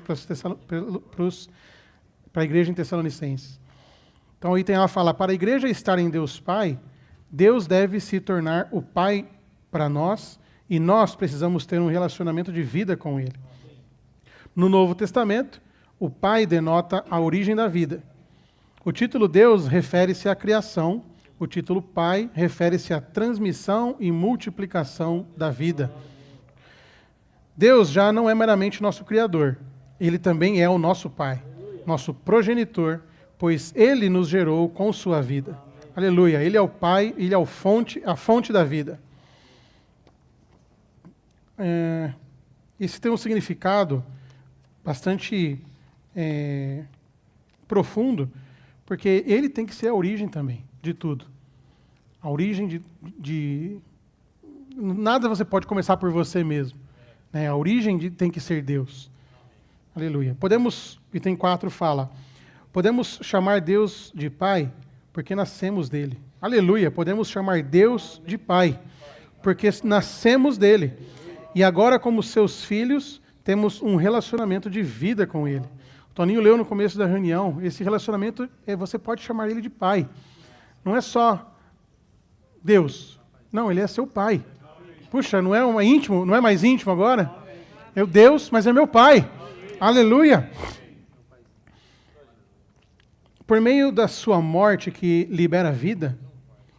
para a igreja em Tessalonicenses. Então o item A fala: para a igreja estar em Deus Pai, Deus deve se tornar o Pai para nós e nós precisamos ter um relacionamento de vida com Ele. No Novo Testamento, o Pai denota a origem da vida. O título Deus refere-se à criação, o título Pai refere-se à transmissão e multiplicação da vida. Deus já não é meramente nosso Criador, Ele também é o nosso Pai, nosso progenitor, pois Ele nos gerou com sua vida. Aleluia, Ele é o Pai, Ele é a fonte da vida. Isso tem um significado bastante profundo, porque Ele tem que ser a origem também de tudo. A origem de nada você pode começar por você mesmo. Né? A origem tem que ser Deus. Aleluia. Item 4 fala: podemos chamar Deus de Pai porque nascemos dele. Aleluia. Podemos chamar Deus de Pai porque nascemos dele. E agora, como seus filhos, temos um relacionamento de vida com ele. O Toninho leu no começo da reunião, esse relacionamento, você pode chamar ele de Pai. Não é só Deus. Não, ele é seu Pai. Puxa, não é mais íntimo agora? É o Deus, mas é meu Pai. Aleluia! Por meio da sua morte que libera vida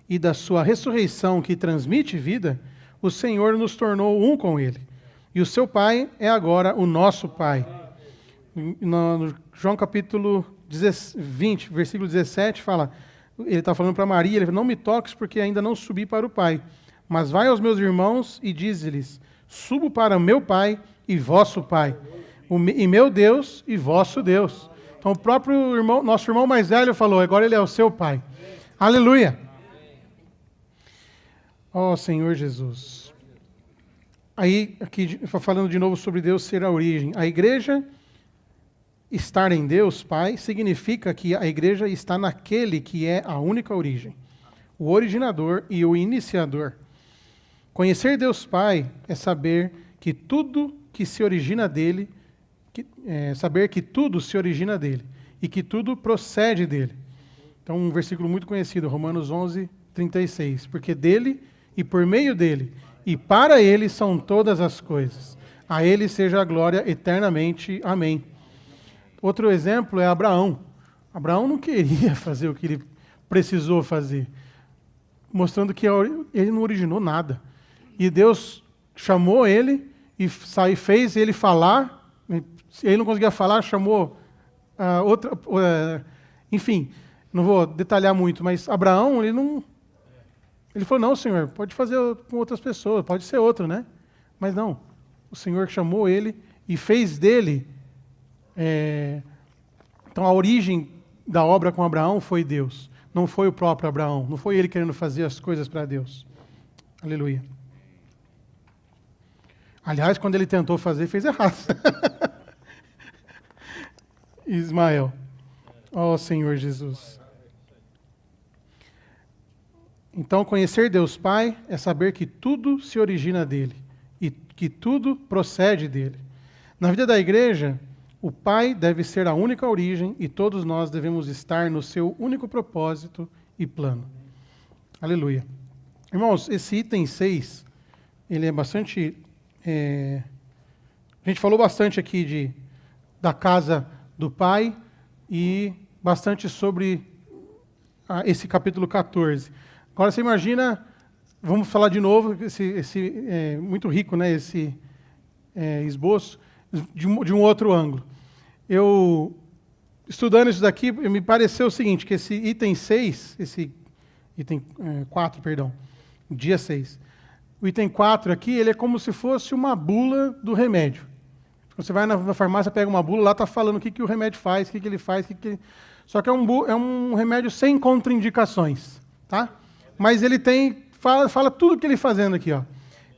e da sua ressurreição que transmite vida, o Senhor nos tornou um com Ele. E o seu Pai é agora o nosso Pai. No João capítulo 20, versículo 17, fala, ele está falando para Maria, ele fala: não me toques porque ainda não subi para o Pai, mas vai aos meus irmãos e dize-lhes: subo para meu Pai e vosso Pai, e meu Deus e vosso Deus. Então o próprio nosso irmão mais velho falou, agora ele é o seu Pai. Aleluia! Ó Senhor Jesus. Aí, aqui falando de novo sobre Deus ser a origem. A igreja estar em Deus Pai significa que a igreja está naquele que é a única origem, o originador e o iniciador. Conhecer Deus Pai é saber que tudo se origina dele e que tudo procede dele. Então, um versículo muito conhecido, Romanos 11, 36. Porque dele e por meio dele e para ele são todas as coisas. A ele seja a glória eternamente. Amém. Outro exemplo é Abraão. Abraão não queria fazer o que ele precisou fazer, mostrando que ele não originou nada. E Deus chamou ele e fez ele falar. Ele não conseguia falar, chamou enfim, não vou detalhar muito, mas Abraão, ele falou: não, Senhor, pode fazer com outras pessoas, pode ser outro, né? Mas não, o Senhor chamou ele e fez dele. Então a origem da obra com Abraão foi Deus. não foi o próprio Abraão, não foi ele querendo fazer as coisas para Deus. Aleluia. Aliás, quando ele tentou fazer, fez errado. Ismael. Ó Senhor Jesus. Então, conhecer Deus Pai é saber que tudo se origina dele e que tudo procede dele. Na vida da igreja, o Pai deve ser a única origem e todos nós devemos estar no seu único propósito e plano. Aleluia. Irmãos, esse item 6, ele é bastante... a gente falou bastante aqui da casa do Pai e bastante sobre esse capítulo 14. Agora você imagina, vamos falar de novo, muito rico, né, esse esboço, de um outro ângulo. Eu, estudando isso daqui, me pareceu o seguinte, que esse item 6, esse item 4, perdão, dia 6, o item 4 aqui, ele é como se fosse uma bula do remédio. Você vai na farmácia, pega uma bula, lá está falando o que o remédio faz, o que ele faz, Só que é um remédio sem contraindicações, tá? Mas ele fala tudo o que ele fazendo aqui, ó.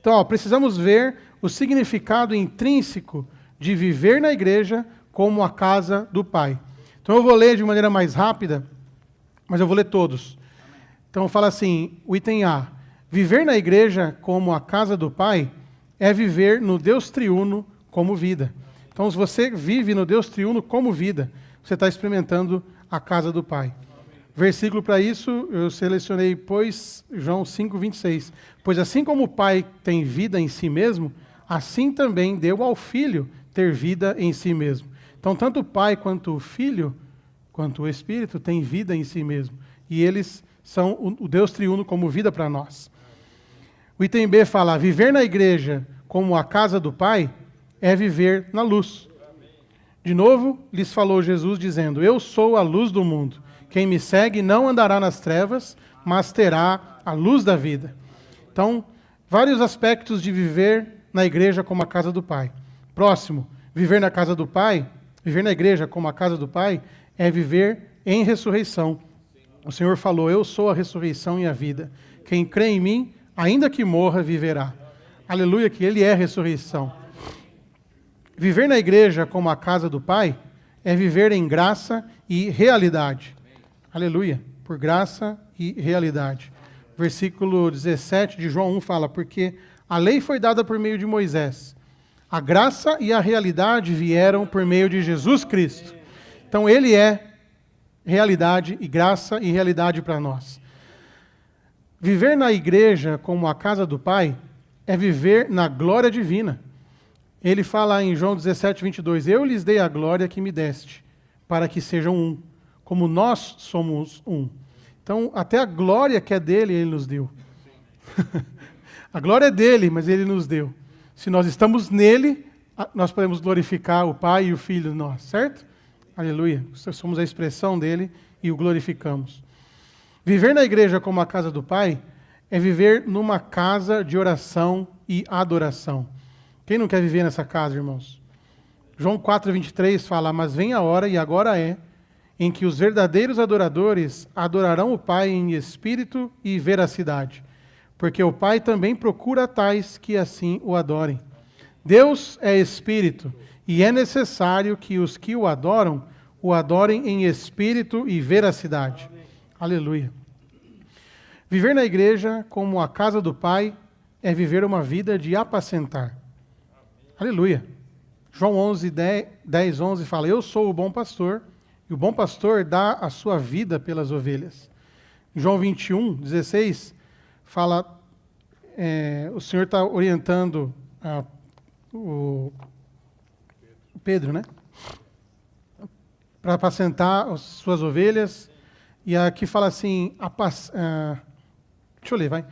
Então, precisamos ver o significado intrínseco de viver na igreja como a casa do Pai. Então eu vou ler de maneira mais rápida, mas eu vou ler todos. Então fala assim, o item A, viver na igreja como a casa do Pai é viver no Deus triuno como vida. Então se você vive no Deus triuno como vida, você está experimentando a casa do Pai. Versículo para isso, eu selecionei, João 5:26. Pois assim como o Pai tem vida em si mesmo, assim também deu ao Filho ter vida em si mesmo. Então, tanto o Pai quanto o Filho, quanto o Espírito, têm vida em si mesmo. E eles são o Deus triuno como vida para nós. O item B fala, viver na igreja como a casa do Pai é viver na luz. De novo, lhes falou Jesus dizendo, eu sou a luz do mundo. Quem me segue não andará nas trevas, mas terá a luz da vida. Então, vários aspectos de viver na igreja como a casa do Pai. Próximo, viver na casa do Pai, viver na igreja como a casa do Pai, é viver em ressurreição. O Senhor falou, eu sou a ressurreição e a vida. Quem crê em mim, ainda que morra, viverá. Aleluia, que Ele é a ressurreição. Viver na igreja como a casa do Pai é viver em graça e realidade. Aleluia, por graça e realidade. Versículo 17 de João 1 fala, porque a lei foi dada por meio de Moisés. A graça e a realidade vieram por meio de Jesus Cristo. Então Ele é realidade e graça e realidade para nós. Viver na igreja como a casa do Pai é viver na glória divina. Ele fala em João 17:22, eu lhes dei a glória que me deste, para que sejam um, como nós somos um. Então, até a glória que é dele, Ele nos deu. A glória é dele, mas Ele nos deu. Se nós estamos nele, nós podemos glorificar o Pai e o Filho de nós, certo? Aleluia. Somos a expressão dele e o glorificamos. Viver na igreja como a casa do Pai é viver numa casa de oração e adoração. Quem não quer viver nessa casa, irmãos? João 4:23 fala, mas vem a hora, e agora é, em que os verdadeiros adoradores adorarão o Pai em espírito e veracidade, porque o Pai também procura tais que assim o adorem. Deus é espírito, e é necessário que os que o adorem em espírito e veracidade. Amém. Aleluia. Viver na igreja como a casa do Pai é viver uma vida de apacentar. Aleluia. João 10:11 fala, eu sou o bom pastor, e o bom pastor dá a sua vida pelas ovelhas. João 21:16 fala, o Senhor está orientando o Pedro, né? Para apacentar as suas ovelhas. E aqui fala assim, deixa eu ler, vai.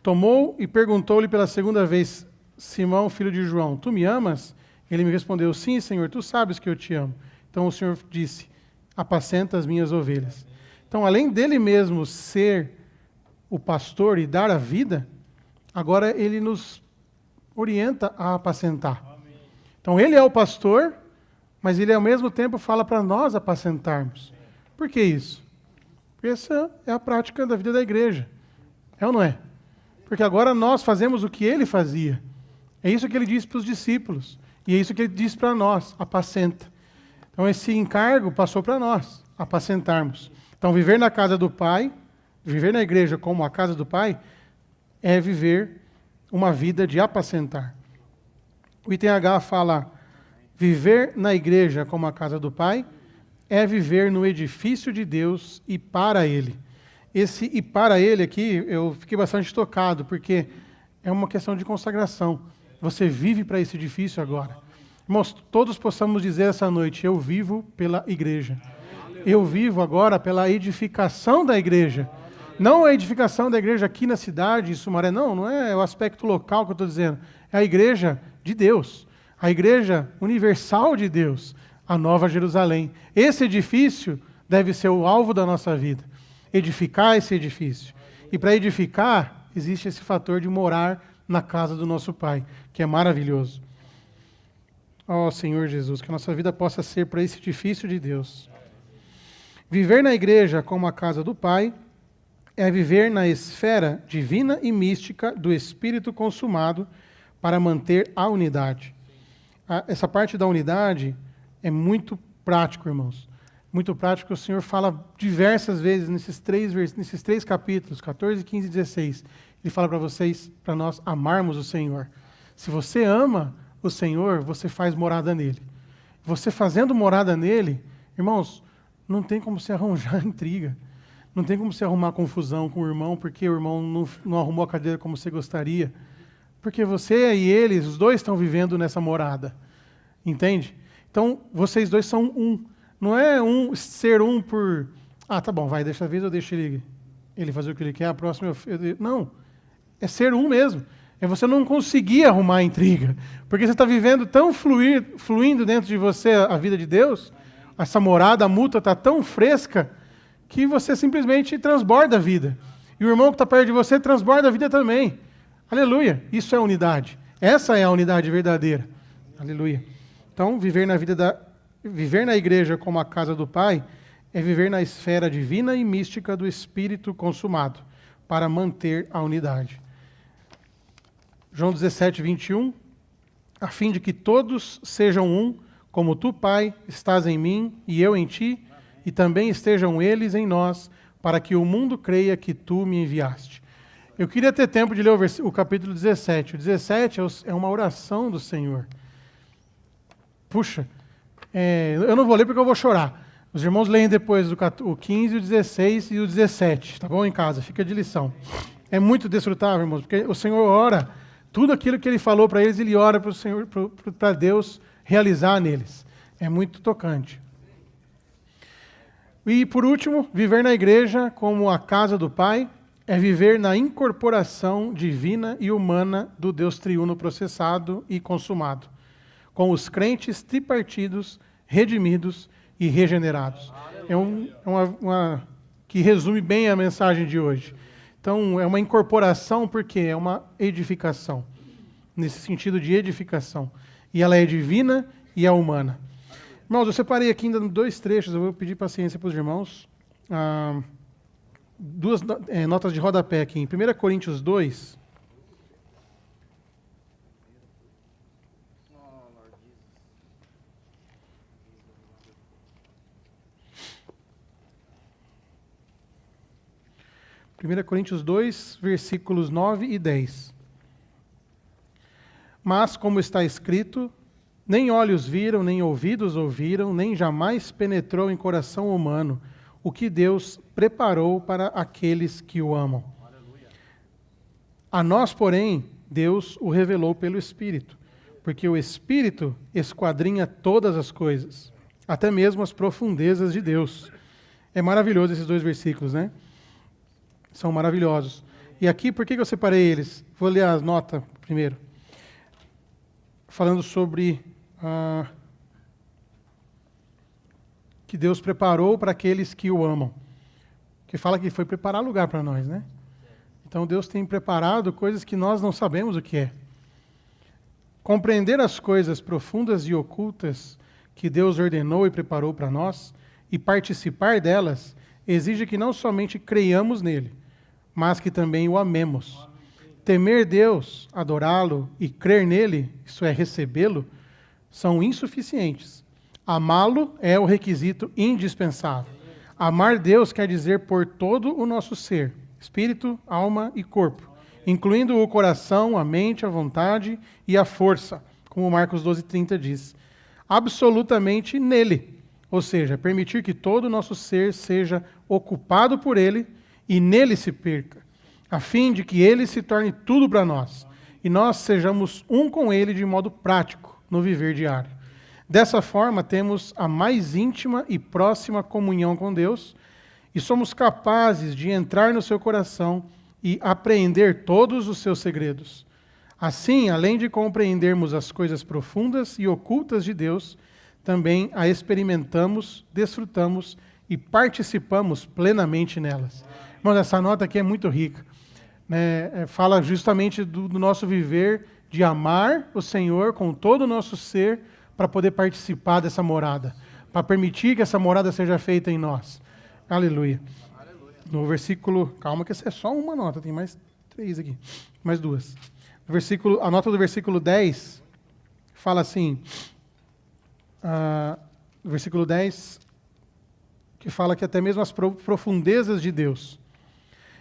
Tomou e perguntou-lhe pela segunda vez, Simão, filho de João, tu me amas? Ele me respondeu, sim, Senhor, tu sabes que eu te amo. Então o Senhor disse, apacenta as minhas ovelhas. Então, além dele mesmo ser o pastor e dar a vida, agora ele nos orienta a apacentar. Amém. Então, ele é o pastor, mas ele ao mesmo tempo fala para nós apacentarmos. Por que isso? Essa é a prática da vida da igreja. É ou não é? Porque agora nós fazemos o que ele fazia. É isso que ele disse para os discípulos. E é isso que ele disse para nós, apacenta. Então esse encargo passou para nós, apacentarmos. Então viver na casa do Pai, viver na igreja como a casa do Pai, é viver uma vida de apacentar. O item H fala, viver na igreja como a casa do Pai, é viver no edifício de Deus e para Ele. Esse e para Ele aqui, eu fiquei bastante tocado, porque é uma questão de consagração. Você vive para esse edifício agora. Irmãos, todos possamos dizer essa noite, eu vivo pela igreja. Eu vivo agora pela edificação da igreja. Não a edificação da igreja aqui na cidade, em Sumaré, não é o aspecto local que eu estou dizendo. É a igreja de Deus, a igreja universal de Deus, a Nova Jerusalém. Esse edifício deve ser o alvo da nossa vida. Edificar esse edifício. E para edificar, existe esse fator de morar na casa do nosso Pai, que é maravilhoso. Ó Senhor Jesus, que a nossa vida possa ser para esse edifício de Deus. Viver na igreja como a casa do Pai é viver na esfera divina e mística do Espírito consumado para manter a unidade. Essa parte da unidade é muito prático, irmãos. Muito prático, o Senhor fala diversas vezes nesses três capítulos, 14, 15 e 16. Ele fala para vocês, para nós amarmos o Senhor. Se você ama o Senhor, você faz morada nele. Você fazendo morada nele, irmãos, não tem como se arranjar intriga. Não tem como se arrumar confusão com o irmão, porque o irmão não arrumou a cadeira como você gostaria. Porque você e ele, os dois estão vivendo nessa morada. Entende? Então, vocês dois são um. Não é ser um por... tá bom, vai, dessa vez eu deixo ele fazer o que ele quer, a próxima não. É ser um mesmo. É você não conseguir arrumar a intriga. Porque você está vivendo tão fluindo dentro de você a vida de Deus, essa morada, a mútua está tão fresca, que você simplesmente transborda a vida. E o irmão que está perto de você transborda a vida também. Aleluia. Isso é unidade. Essa é a unidade verdadeira. Aleluia. Então, viver na igreja como a casa do Pai é viver na esfera divina e mística do Espírito consumado, para manter a unidade. João 17, 21, a fim de que todos sejam um, como tu, Pai, estás em mim e eu em ti, e também estejam eles em nós, para que o mundo creia que tu me enviaste. Eu queria ter tempo de ler o capítulo 17. O 17 é uma oração do Senhor. Puxa, eu não vou ler porque eu vou chorar. Os irmãos leem depois o 15, o 16 e o 17, tá bom? Em casa, fica de lição. É muito desfrutável, irmãos, porque o Senhor ora, tudo aquilo que Ele falou para eles, Ele ora para o Senhor, para Deus realizar neles. É muito tocante. E, por último, viver na igreja como a casa do Pai é viver na incorporação divina e humana do Deus triuno processado e consumado, com os crentes tripartidos, redimidos e regenerados. É uma que resume bem a mensagem de hoje. Então, é uma incorporação porque é uma edificação, nesse sentido de edificação. E ela é divina e é humana. Irmãos, eu separei aqui ainda 2 trechos, eu vou pedir paciência para os irmãos. 2 notas de rodapé aqui. Em 1 Coríntios 2, versículos 9 e 10. Mas, como está escrito, nem olhos viram, nem ouvidos ouviram, nem jamais penetrou em coração humano o que Deus preparou para aqueles que o amam. Aleluia. A nós, porém, Deus o revelou pelo Espírito, porque o Espírito esquadrinha todas as coisas, até mesmo as profundezas de Deus. É maravilhoso esses 2 versículos, né? São maravilhosos. E aqui, por que eu separei eles? Vou ler as notas primeiro. Falando sobre que Deus preparou para aqueles que o amam. Que fala que foi preparar lugar para nós, né? Então Deus tem preparado coisas que nós não sabemos o que é. Compreender as coisas profundas e ocultas que Deus ordenou e preparou para nós e participar delas exige que não somente creiamos nele, mas que também o amemos. Temer Deus, adorá-lo e crer nele, isso é, recebê-lo, são insuficientes. Amá-lo é o requisito indispensável. Amar Deus quer dizer por todo o nosso ser, espírito, alma e corpo, incluindo o coração, a mente, a vontade e a força, como Marcos 12:30 diz. Absolutamente nele, ou seja, permitir que todo o nosso ser seja ocupado por ele e nele se perca, a fim de que ele se torne tudo para nós e nós sejamos um com ele de modo prático no viver diário. Dessa forma, temos a mais íntima e próxima comunhão com Deus e somos capazes de entrar no seu coração e apreender todos os seus segredos. Assim, além de compreendermos as coisas profundas e ocultas de Deus, também a experimentamos, desfrutamos e participamos plenamente nelas. Irmãos, essa nota aqui é muito rica. Fala justamente do nosso viver de amar o Senhor com todo o nosso ser para poder participar dessa morada, para permitir que essa morada seja feita em nós. Aleluia. No versículo... Calma que essa é só uma nota, tem mais 3 aqui, mais 2. A nota do versículo 10 fala assim, no versículo 10, que fala que até mesmo as profundezas de Deus.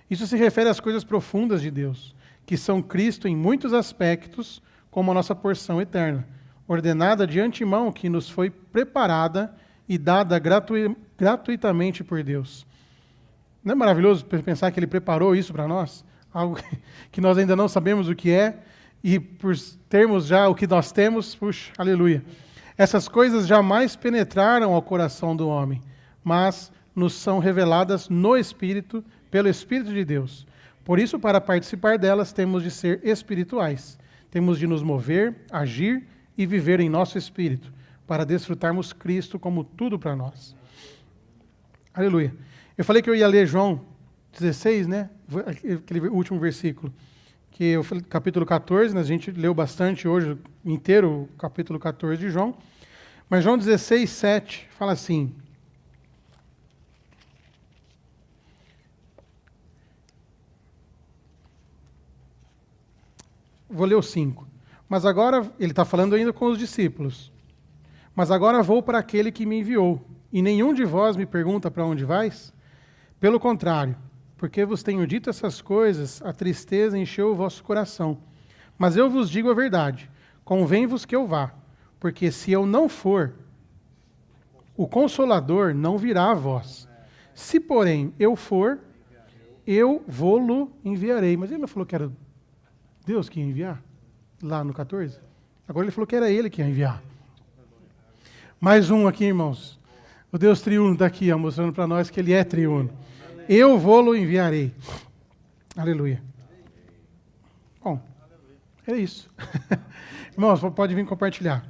Isso se refere às coisas profundas de Deus, que são Cristo em muitos aspectos, como a nossa porção eterna, ordenada de antemão, que nos foi preparada e dada gratuitamente por Deus. Não é maravilhoso pensar que Ele preparou isso para nós? Algo que nós ainda não sabemos o que é, e por termos já o que nós temos, puxa, aleluia. Essas coisas jamais penetraram ao coração do homem, mas nos são reveladas no Espírito, pelo Espírito de Deus. Por isso, para participar delas, temos de ser espirituais. Temos de nos mover, agir e viver em nosso espírito, para desfrutarmos Cristo como tudo para nós. Aleluia. Eu falei que eu ia ler João 16, né? Aquele último versículo, que eu falei, capítulo 14, né? A gente leu bastante hoje, inteiro o capítulo 14 de João. Mas João 16, 7, fala assim... Vou ler o 5. Mas agora, ele está falando ainda com os discípulos. Mas agora vou para aquele que me enviou, e nenhum de vós me pergunta para onde vais? Pelo contrário, porque vos tenho dito essas coisas, a tristeza encheu o vosso coração. Mas eu vos digo a verdade, convém-vos que eu vá, porque se eu não for, o Consolador não virá a vós. Se, porém, eu for, eu vou-lo enviarei. Mas ele não falou que era Deus que ia enviar? Lá no 14? Agora ele falou que era ele que ia enviar. Mais um aqui, irmãos. O Deus triuno está aqui, ó, mostrando para nós que ele é triuno. Eu vou-lo enviarei. Aleluia. Bom, é isso. Irmãos, pode vir compartilhar.